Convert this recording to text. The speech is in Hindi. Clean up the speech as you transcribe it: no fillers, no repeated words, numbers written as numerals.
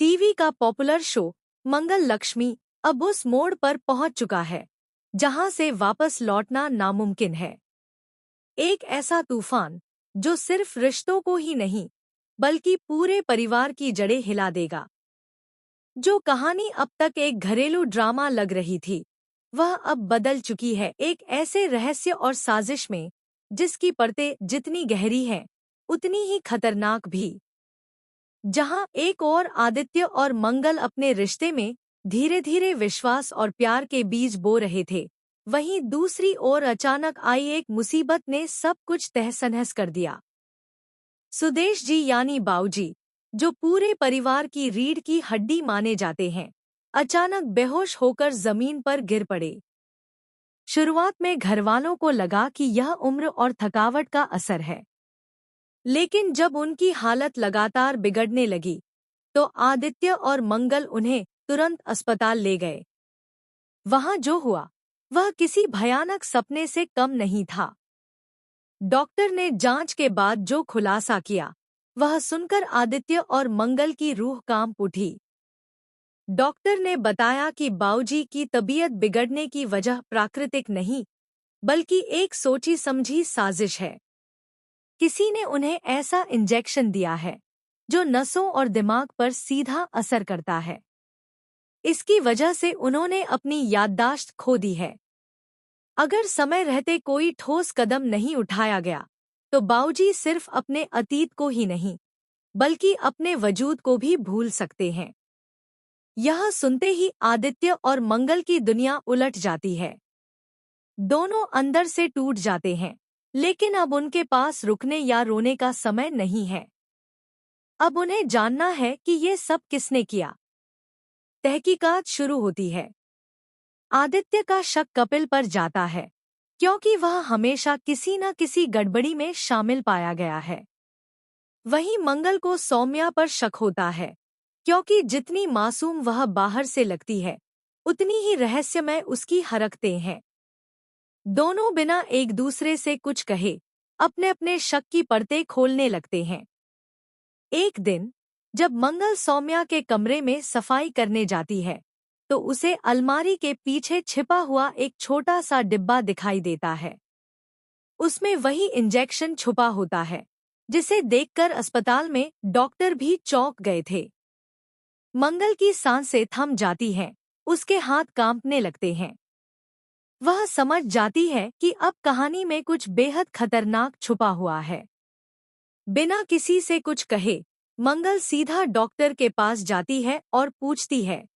टीवी का पॉपुलर शो मंगल लक्ष्मी अब उस मोड़ पर पहुंच चुका है जहां से वापस लौटना नामुमकिन है। एक ऐसा तूफान जो सिर्फ रिश्तों को ही नहीं बल्कि पूरे परिवार की जड़ें हिला देगा। जो कहानी अब तक एक घरेलू ड्रामा लग रही थी, वह अब बदल चुकी है एक ऐसे रहस्य और साजिश में जिसकी परतें जितनी गहरी हैं उतनी ही खतरनाक भी। जहां एक ओर आदित्य और मंगल अपने रिश्ते में धीरे धीरे विश्वास और प्यार के बीज बो रहे थे, वहीं दूसरी ओर अचानक आई एक मुसीबत ने सब कुछ तहस-नहस कर दिया। सुदेश जी यानी बाऊजी, जो पूरे परिवार की रीढ़ की हड्डी माने जाते हैं, अचानक बेहोश होकर जमीन पर गिर पड़े। शुरुआत में घरवालों को लगा कि यह उम्र और थकावट का असर है, लेकिन जब उनकी हालत लगातार बिगड़ने लगी, तो आदित्य और मंगल उन्हें तुरंत अस्पताल ले गए। वहां जो हुआ, वह किसी भयानक सपने से कम नहीं था। डॉक्टर ने जांच के बाद जो खुलासा किया, वह सुनकर आदित्य और मंगल की रूह कांप उठी। डॉक्टर ने बताया कि बाऊजी की तबीयत बिगड़ने की वजह प्राकृतिक नहीं, बल्कि एक सोची समझी साजिश है। किसी ने उन्हें ऐसा इंजेक्शन दिया है जो नसों और दिमाग पर सीधा असर करता है। इसकी वजह से उन्होंने अपनी याददाश्त खो दी है। अगर समय रहते कोई ठोस कदम नहीं उठाया गया, तो बाऊजी सिर्फ अपने अतीत को ही नहीं, बल्कि अपने वजूद को भी भूल सकते हैं। यह सुनते ही आदित्य और मंगल की दुनिया उलट जाती है। दोनों अंदर से टूट जाते हैं, लेकिन अब उनके पास रुकने या रोने का समय नहीं है। अब उन्हें जानना है कि ये सब किसने किया। तहकीकात शुरू होती है। आदित्य का शक कपिल पर जाता है, क्योंकि वह हमेशा किसी न किसी गड़बड़ी में शामिल पाया गया है। वहीं मंगल को सौम्या पर शक होता है, क्योंकि जितनी मासूम वह बाहर से लगती है, उतनी ही रहस्यमय उसकी हरकतें हैं। दोनों बिना एक दूसरे से कुछ कहे अपने अपने शक की परतें खोलने लगते हैं। एक दिन जब मंगल सौम्या के कमरे में सफाई करने जाती है, तो उसे अलमारी के पीछे छिपा हुआ एक छोटा सा डिब्बा दिखाई देता है। उसमें वही इंजेक्शन छुपा होता है जिसे देखकर अस्पताल में डॉक्टर भी चौंक गए थे। मंगल की सांसें थम जाती हैं, उसके हाथ कांपने लगते हैं। वह समझ जाती है कि अब कहानी में कुछ बेहद खतरनाक छुपा हुआ है। बिना किसी से कुछ कहे मंगल सीधा डॉक्टर के पास जाती है और पूछती है,